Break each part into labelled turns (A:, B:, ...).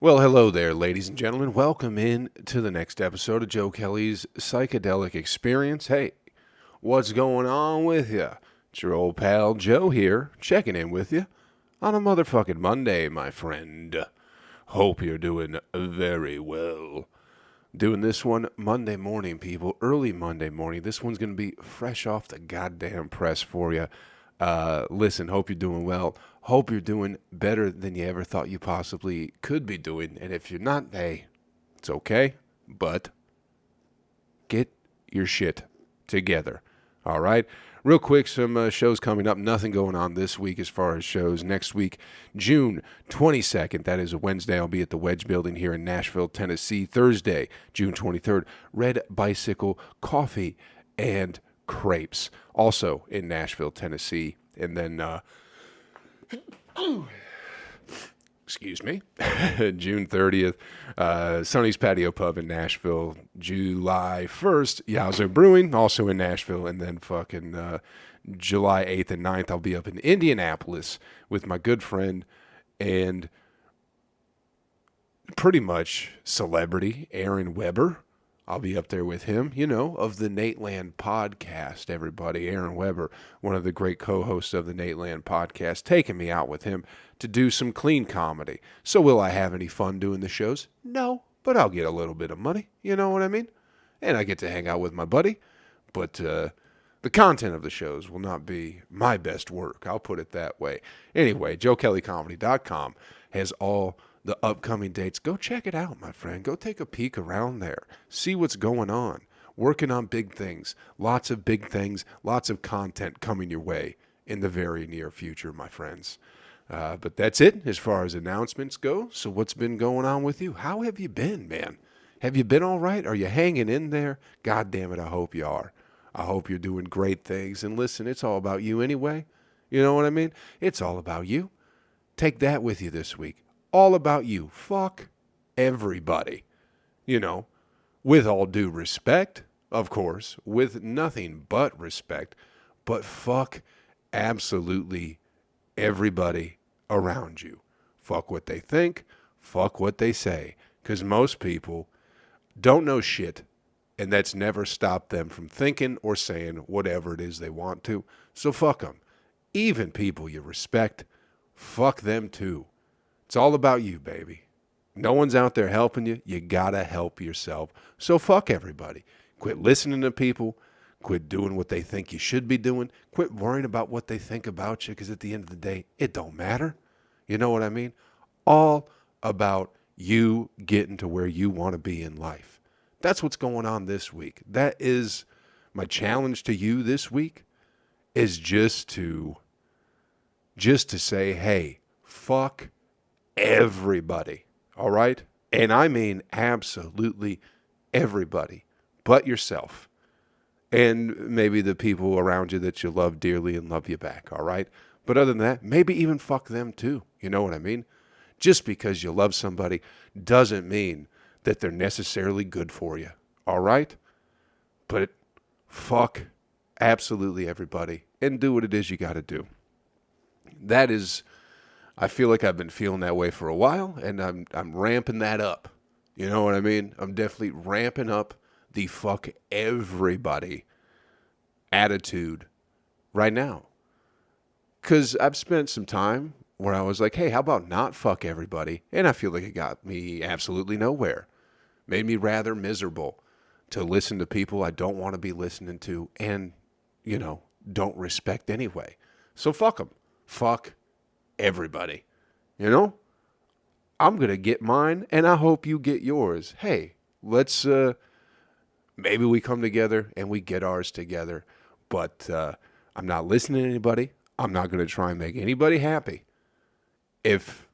A: Well, hello there, ladies and gentlemen. Welcome in to the next episode of Joe Kelley's Psychedelic Experience. Hey, what's going on with you? It's your old pal Joe here, checking in with you on a motherfucking Monday, my friend. Hope you're doing very well. Doing this one Monday morning, people. Early Monday morning. This one's going to be fresh off the goddamn press for you. Listen, hope you're doing well. Hope you're doing better than you ever thought you possibly could be doing. And if you're not, hey, it's okay. But get your shit together. All right? Real quick, some shows coming up. Nothing going on this week as far as shows. Next week, June 22nd, that is a Wednesday, I'll be at the Wedge Building here in Nashville, Tennessee. Thursday, June 23rd, Red Bicycle Coffee and Crepes, also in Nashville, Tennessee. And then, excuse me, June 30th, Sonny's Patio Pub in Nashville. July 1st, Yazoo Brewing, also in Nashville. And then fucking July 8th and 9th, I'll be up in Indianapolis with my good friend and pretty much celebrity Aaron Weber. I'll be up there with him, of the Nateland podcast, everybody. Aaron Weber, one of the great co-hosts of the Nateland podcast, taking me out with him to do some clean comedy. So will I have any fun doing the shows? No, but I'll get a little bit of money, you know what I mean? And I get to hang out with my buddy, but the content of the shows will not be my best work. I'll put it that way. Anyway, JoeKelleyComedy.com has all the upcoming dates. Go check it out, my friend. Go take a peek around there. See what's going on. Working on big things. Lots of big things. Lots of content coming your way in the very near future, my friends. But that's it as far as announcements go. So what's been going on with you? How have you been, man? Have you been all right? Are you hanging in there? God damn it, I hope you are. I hope you're doing great things. And listen, it's all about you anyway. You know what I mean? It's all about you. Take that with you this week. All about you. Fuck everybody. With all due respect, of course, with nothing but respect, but fuck absolutely everybody around you. Fuck what they think, fuck what they say, because most people don't know shit, and that's never stopped them from thinking or saying whatever it is they want to. So fuck them. Even people you respect, fuck them too. It's all about you, baby. No one's out there helping you. You gotta help yourself. So fuck everybody. Quit listening to people. Quit doing what they think you should be doing. Quit worrying about what they think about you, because at the end of the day, it don't matter. You know what I mean? All about you getting to where you want to be in life. That's what's going on this week. That is my challenge to you this week, is just to say, hey, fuck everybody, all right? And I mean absolutely everybody but yourself. And maybe the people around you that you love dearly and love you back, all right? But other than that, maybe even fuck them too. You know what I mean? Just because you love somebody doesn't mean that they're necessarily good for you, all right? But fuck absolutely everybody and do what it is you got to do. That is, I feel like I've been feeling that way for a while, and I'm ramping that up. You know what I mean? I'm definitely ramping up the fuck everybody attitude right now. Because I've spent some time where I was like, hey, how about not fuck everybody? And I feel like it got me absolutely nowhere. Made me rather miserable to listen to people I don't want to be listening to and, don't respect anyway. So fuck them. Fuck everybody. I'm going to get mine, and I hope you get yours. Hey, let's, maybe we come together and we get ours together. But I'm not listening to anybody. I'm not going to try and make anybody happy. If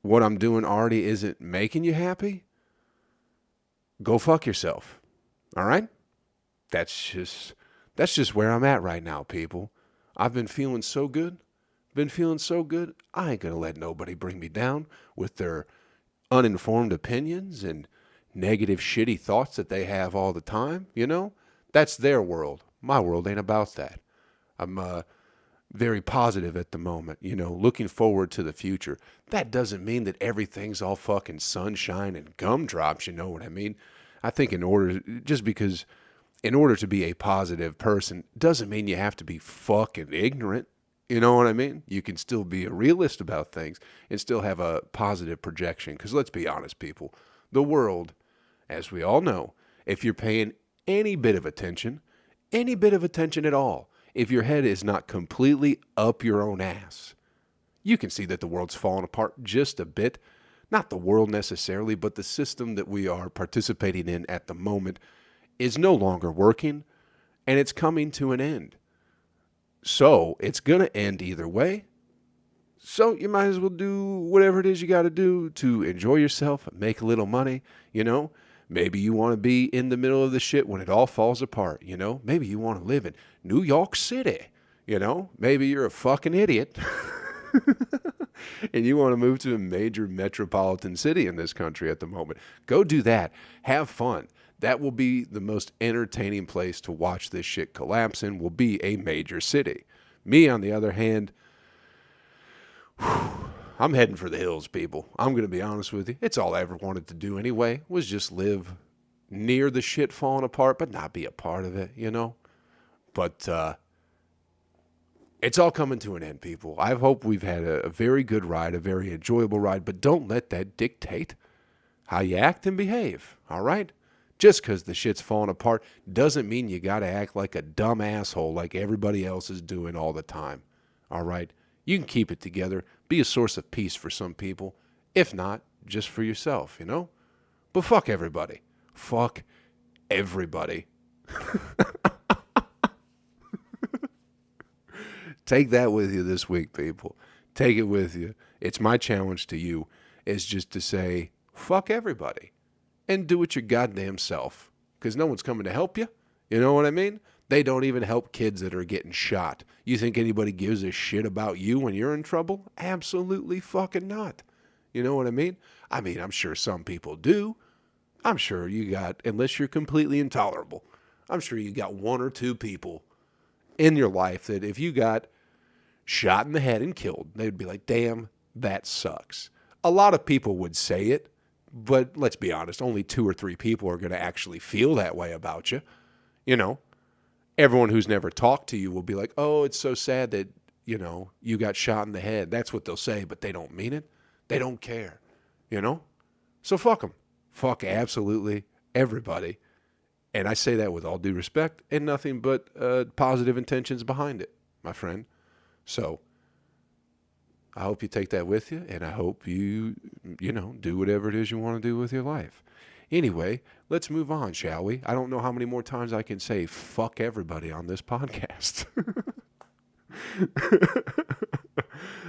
A: what I'm doing already isn't making you happy, go fuck yourself. All right? That's just where I'm at right now, people. I've been feeling so good. I ain't going to let nobody bring me down with their uninformed opinions and negative, shitty thoughts that they have all the time. That's their world. My world ain't about that. I'm very positive at the moment, looking forward to the future. That doesn't mean that everything's all fucking sunshine and gumdrops, you know what I mean? I think just because in order to be a positive person doesn't mean you have to be fucking ignorant. You know what I mean? You can still be a realist about things and still have a positive projection. Because let's be honest, people, the world, as we all know, if you're paying any bit of attention at all, if your head is not completely up your own ass, you can see that the world's falling apart just a bit. Not the world necessarily, but the system that we are participating in at the moment is no longer working, and it's coming to an end. So it's going to end either way. So you might as well do whatever it is you got to do to enjoy yourself, make a little money, Maybe you want to be in the middle of the shit when it all falls apart, Maybe you want to live in New York City, Maybe you're a fucking idiot and you want to move to a major metropolitan city in this country at the moment. Go do that. Have fun. That will be the most entertaining place to watch this shit collapse in, will be a major city. Me, on the other hand, I'm heading for the hills, people. I'm going to be honest with you. It's all I ever wanted to do anyway, was just live near the shit falling apart, but not be a part of it, But it's all coming to an end, people. I hope we've had a very good ride, a very enjoyable ride, but don't let that dictate how you act and behave, all right? Just because the shit's falling apart doesn't mean you got to act like a dumb asshole like everybody else is doing all the time. All right? You can keep it together. Be a source of peace for some people. If not, just for yourself, But fuck everybody. Fuck everybody. Take that with you this week, people. Take it with you. It's my challenge to you is just to say, fuck everybody. And do it your goddamn self. Because no one's coming to help you. You know what I mean? They don't even help kids that are getting shot. You think anybody gives a shit about you when you're in trouble? Absolutely fucking not. You know what I mean? I'm sure some people do. I'm sure you got, unless you're completely intolerable, I'm sure you got one or two people in your life that if you got shot in the head and killed, they'd be like, damn, that sucks. A lot of people would say it. But let's be honest, only 2 or 3 people are going to actually feel that way about you. Everyone who's never talked to you will be like, oh, it's so sad that, you got shot in the head. That's what they'll say, but they don't mean it. They don't care, So fuck them. Fuck absolutely everybody. And I say that with all due respect and nothing but positive intentions behind it, my friend. So I hope you take that with you, and I hope you do whatever it is you want to do with your life. Anyway, let's move on, shall we? I don't know how many more times I can say fuck everybody on this podcast.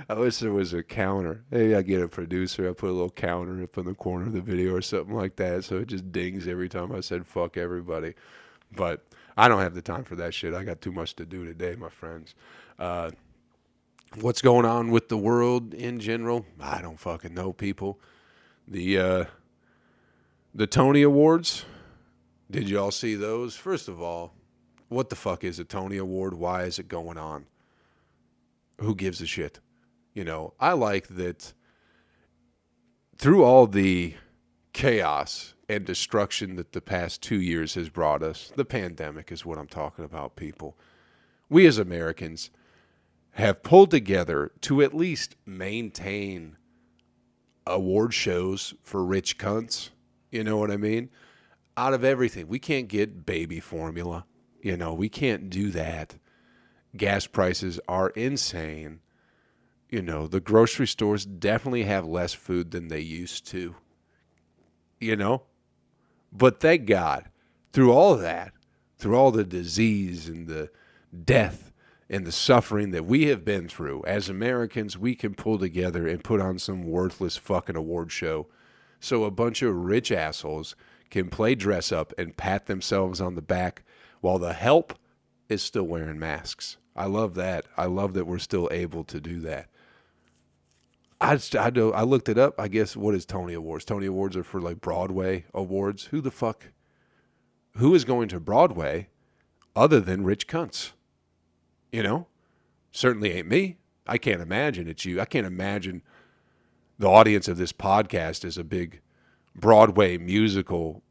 A: I wish there was a counter. Maybe I get a producer. I put a little counter up in the corner of the video or something like that, so it just dings every time I said fuck everybody. But I don't have the time for that shit. I got too much to do today, my friends. What's going on with the world in general? I don't fucking know, people. The Tony Awards, did you all see those? First of all, what the fuck is a Tony Award? Why is it going on? Who gives a shit? I like that through all the chaos and destruction that the past 2 years has brought us, the pandemic is what I'm talking about, people. We as Americans have pulled together to at least maintain award shows for rich cunts. You know what I mean? Out of everything. We can't get baby formula. We can't do that. Gas prices are insane. The grocery stores definitely have less food than they used to. But thank God, through all of that, through all the disease and the death and the suffering that we have been through, as Americans, we can pull together and put on some worthless fucking award show so a bunch of rich assholes can play dress up and pat themselves on the back while the help is still wearing masks. I love that. I love that we're still able to do that. I looked it up. I guess, what is Tony Awards? Tony Awards are for like Broadway awards. Who is going to Broadway other than rich cunts? Certainly ain't me. I can't imagine it's you. I can't imagine the audience of this podcast is a big Broadway musical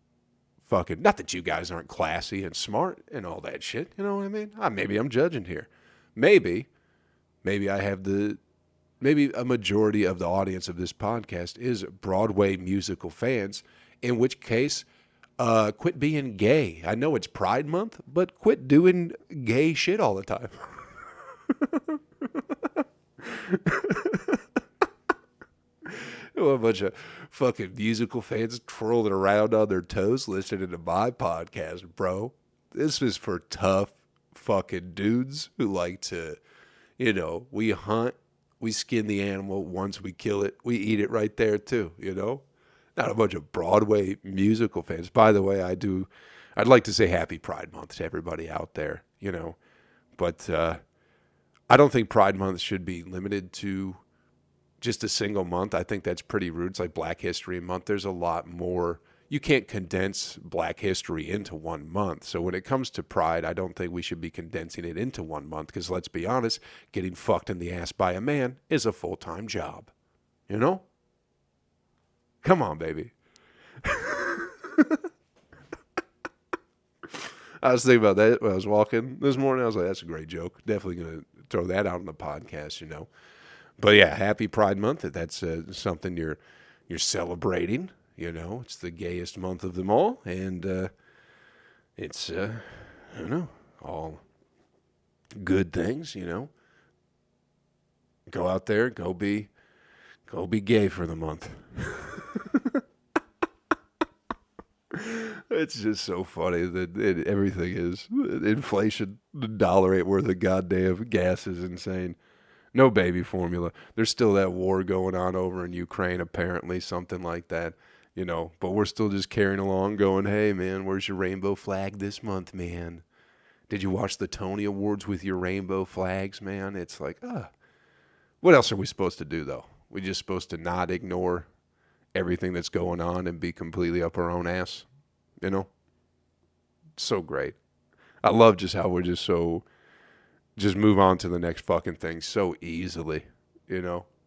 A: fucking. Not that you guys aren't classy and smart and all that shit. You know what I mean? Maybe I'm judging here. Maybe I have maybe a majority of the audience of this podcast is Broadway musical fans, in which case, quit being gay. I know it's Pride Month, but quit doing gay shit all the time. A bunch of fucking musical fans twirling around on their toes listening to my podcast, bro. This is for tough fucking dudes who like to, we hunt, we skin the animal. Once we kill it, we eat it right there too, Not a bunch of Broadway musical fans. By the way, I'd like to say happy Pride Month to everybody out there, But I don't think Pride Month should be limited to just a single month. I think that's pretty rude. It's like Black History Month. There's a lot more. You can't condense Black history into 1 month. So when it comes to Pride, I don't think we should be condensing it into 1 month because let's be honest, getting fucked in the ass by a man is a full-time job. Come on, baby. I was thinking about that when I was walking this morning. I was like, that's a great joke. Definitely going to throw that out on the podcast, But yeah, happy Pride Month. That's something you're celebrating. It's the gayest month of them all, and it's all good things. Go out there, go be gay for the month. It's just so funny that everything is inflation. The dollar ain't worth a goddamn. Gas is insane. No baby formula. There's still that war going on over in Ukraine, apparently, something like that, But we're still just carrying along going, hey, man, where's your rainbow flag this month, man? Did you watch the Tony Awards with your rainbow flags, man? It's like, What else are we supposed to do, though? We just supposed to not ignore everything that's going on and be completely up our own ass, So great. I love just how we're just move on to the next fucking thing so easily,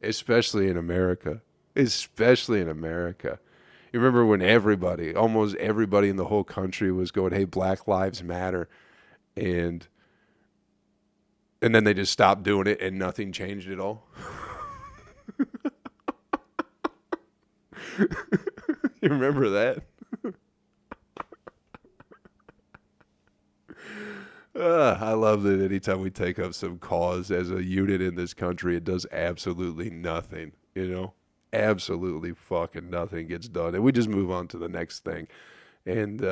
A: especially in America. Especially in America. You remember when almost everybody in the whole country was going, hey, Black Lives Matter. And then they just stopped doing it and nothing changed at all. You remember that? I love that anytime we take up some cause as a unit in this country, it does absolutely nothing, Absolutely fucking nothing gets done. And we just move on to the next thing. And,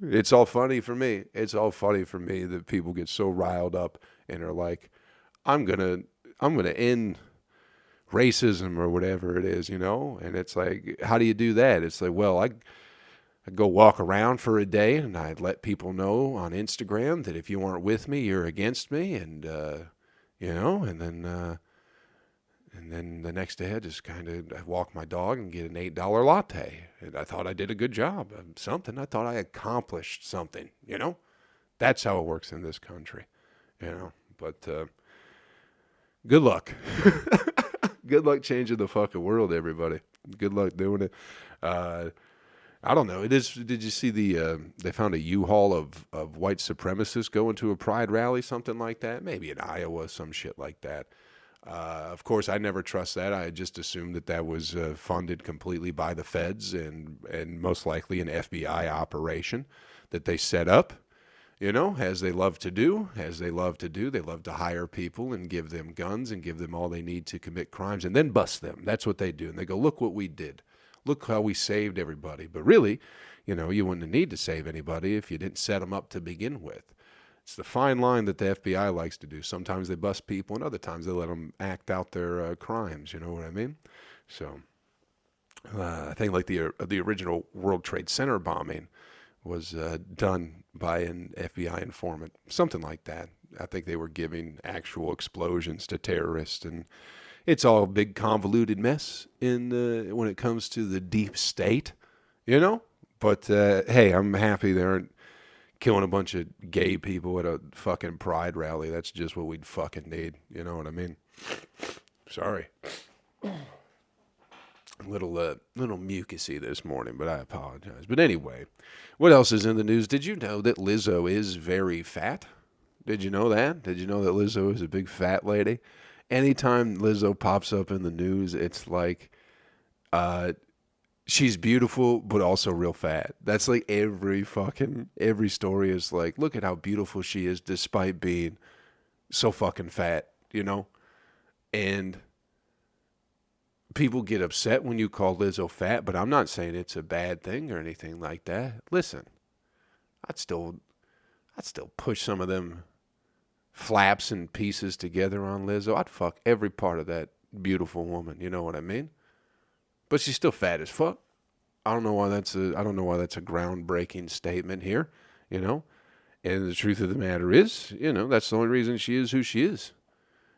A: it's all funny for me. It's all funny for me that people get so riled up and are like, I'm gonna end racism or whatever it is, And it's like, how do you do that? It's like, well, I go walk around for a day and I'd let people know on Instagram that if you aren't with me, you're against me. And, and then the next day I just kind of walk my dog and get an $8 latte. And I thought I did a good job. I thought I accomplished something, That's how it works in this country, But good luck. Good luck changing the fucking world, everybody. Good luck doing it. I don't know. Did you see they found a U-Haul of white supremacists going to a pride rally, something like that? Maybe in Iowa, some shit like that. Of course, I never trust that. I just assumed that was funded completely by the feds and most likely an FBI operation that they set up, as they love to do. They love to hire people and give them guns and give them all they need to commit crimes and then bust them. That's what they do. And they go, look what we did. Look how we saved everybody. But really, you wouldn't need to save anybody if you didn't set them up to begin with. It's the fine line that the FBI likes to do. Sometimes they bust people and other times they let them act out their crimes. You know what I mean? So I think like the original World Trade Center bombing was done by an FBI informant, something like that. I think they were giving actual explosions to terrorists, and it's all a big convoluted mess when it comes to the deep state, But hey, I'm happy they aren't killing a bunch of gay people at a fucking pride rally. That's just what we'd fucking need. You know what I mean? Sorry. Little mucusy this morning, but I apologize. But anyway, what else is in the news? Did you know that Lizzo is very fat? Did you know that? Did you know that Lizzo is a big fat lady? Anytime Lizzo pops up in the news, it's like she's beautiful, but also real fat. That's like every story is like, look at how beautiful she is despite being so fucking fat, you know? And people get upset when you call Lizzo fat, but I'm not saying it's a bad thing or anything like that. Listen, I'd still push some of them flaps and pieces together on Lizzo. I'd fuck every part of that beautiful woman, you know what I mean? But she's still fat as fuck. I don't know why that's a groundbreaking statement here, you know? And the truth of the matter is, you know, that's the only reason she is who she is.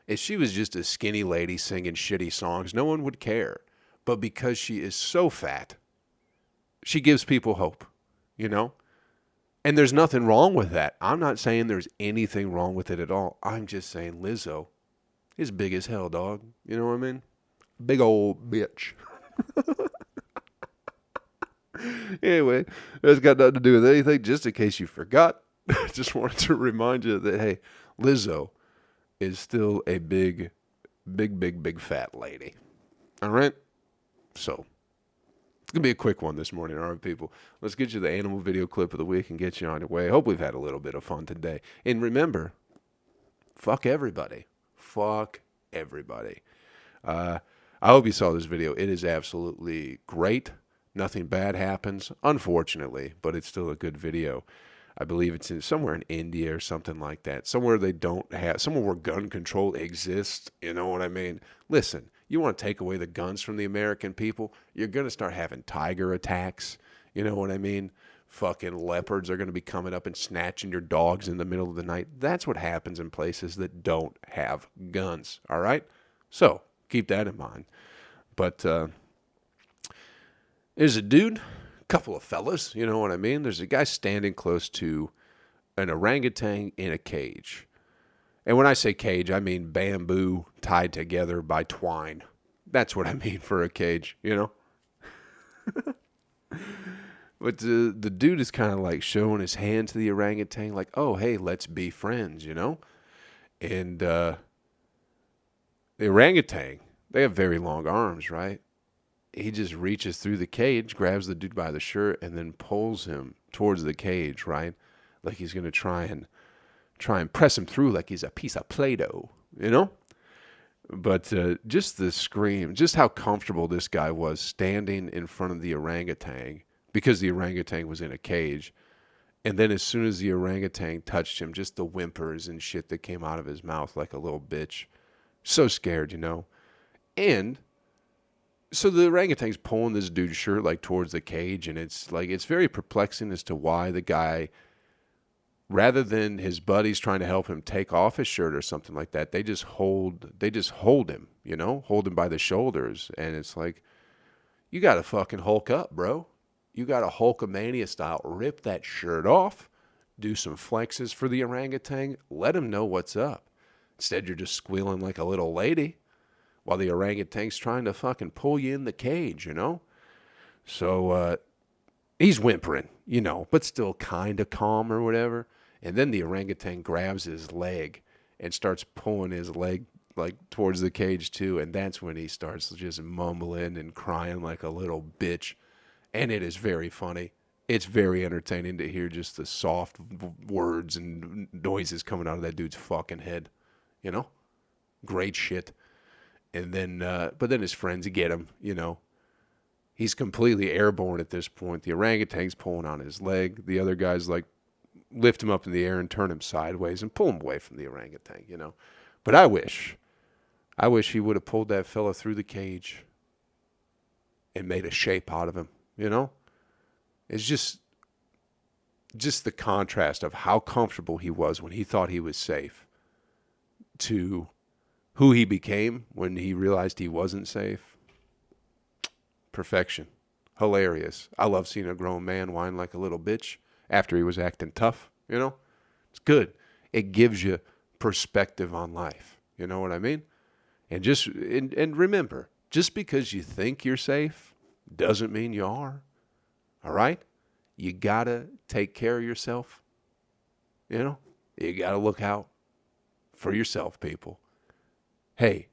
A: If she was just a skinny lady singing shitty songs, no one would care. But because she is so fat, she gives people hope, you know? And there's nothing wrong with that. I'm not saying there's anything wrong with it at all. I'm just saying Lizzo is big as hell, dog. You know what I mean? Big old bitch. Anyway, that's got nothing to do with anything. Just in case you forgot, I just wanted to remind you that, hey, Lizzo is still a big fat lady. All right? So, it's going to be a quick one this morning, all right, people? Let's get you the animal video clip of the week and get you on your way. I hope we've had a little bit of fun today. And remember, fuck everybody. Fuck everybody. I hope you saw this video. It is absolutely great. Nothing bad happens, unfortunately, but it's still a good video. I believe it's somewhere in India or something like that. Somewhere where gun control exists. You know what I mean? Listen, you want to take away the guns from the American people, you're going to start having tiger attacks. You know what I mean? Fucking leopards are going to be coming up and snatching your dogs in the middle of the night. That's what happens in places that don't have guns. All right? So, keep that in mind. But there's a dude, couple of fellas, you know what I mean? There's a guy standing close to an orangutan in a cage. And when I say cage, I mean bamboo tied together by twine. That's what I mean for a cage, you know? But the dude is kind of like showing his hand to the orangutan, like, oh, hey, let's be friends, you know? And the orangutan, they have very long arms, right? He just reaches through the cage, grabs the dude by the shirt, and then pulls him towards the cage, right? Like he's going to try and press him through like he's a piece of Play-Doh, you know? But just the scream, just how comfortable this guy was standing in front of the orangutan, because the orangutan was in a cage. And then as soon as the orangutan touched him, just the whimpers and shit that came out of his mouth like a little bitch. So scared, you know? And so the orangutan's pulling this dude's shirt like towards the cage, and it's very perplexing as to why the guy, rather than his buddies trying to help him take off his shirt or something like that, they just hold him, you know, hold him by the shoulders. And it's like, you got to fucking Hulk up, bro. You got to Hulkamania style, rip that shirt off, do some flexes for the orangutan, let him know what's up. Instead, you're just squealing like a little lady while the orangutan's trying to fucking pull you in the cage, you know? So he's whimpering, you know, but still kind of calm or whatever. And then the orangutan grabs his leg and starts pulling his leg like towards the cage too. And that's when he starts just mumbling and crying like a little bitch. And it is very funny. It's very entertaining to hear just the soft words and noises coming out of that dude's fucking head, you know? Great shit. And then, but then his friends get him, you know. He's completely airborne at this point. The orangutan's pulling on his leg. The other guys, like, lift him up in the air and turn him sideways and pull him away from the orangutan, you know. But I wish he would have pulled that fella through the cage and made a shape out of him, you know. It's just the contrast of how comfortable he was when he thought he was safe to who he became when he realized he wasn't safe. Perfection. Hilarious. I love seeing a grown man whine like a little bitch after he was acting tough, you know? It's good. It gives you perspective on life. You know what I mean? And remember, just because you think you're safe doesn't mean you are. All right? You got to take care of yourself. You know? You got to look out for yourself, people. Hey,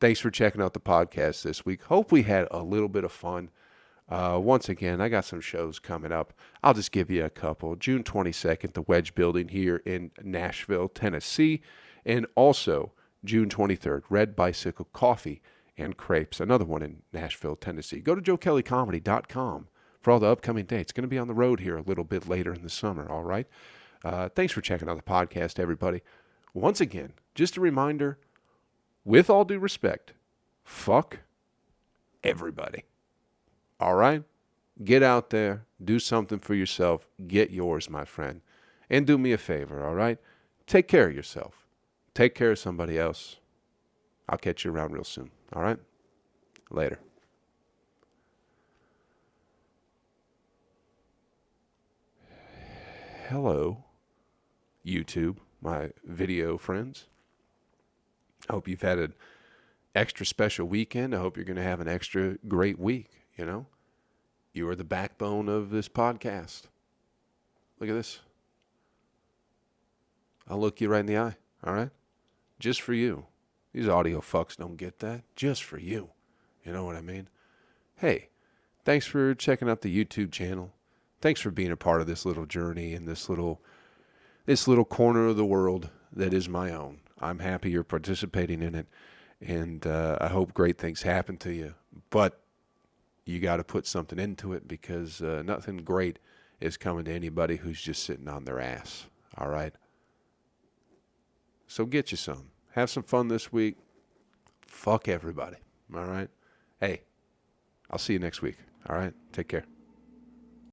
A: thanks for checking out the podcast this week. Hope we had a little bit of fun. Once again, I got some shows coming up. I'll just give you a couple. June 22nd, the Wedge Building here in Nashville, Tennessee. And also June 23rd, Red Bicycle Coffee and Crepes, another one in Nashville, Tennessee. Go to joekellycomedy.com for all the upcoming dates. Going to be on the road here a little bit later in the summer, all right? Thanks for checking out the podcast, everybody. Once again, just a reminder, with all due respect, fuck everybody. All right? Get out there. Do something for yourself. Get yours, my friend. And do me a favor, all right? Take care of yourself. Take care of somebody else. I'll catch you around real soon, all right? Later. Hello, YouTube, my video friends. I hope you've had an extra special weekend. I hope you're going to have an extra great week, you know? You are the backbone of this podcast. Look at this. I'll look you right in the eye, all right? Just for you. These audio fucks don't get that. Just for you. You know what I mean? Hey, thanks for checking out the YouTube channel. Thanks for being a part of this little journey in this little corner of the world that is my own. I'm happy you're participating in it, and I hope great things happen to you. But you got to put something into it because nothing great is coming to anybody who's just sitting on their ass. All right? So get you some. Have some fun this week. Fuck everybody. All right? Hey, I'll see you next week. All right? Take care.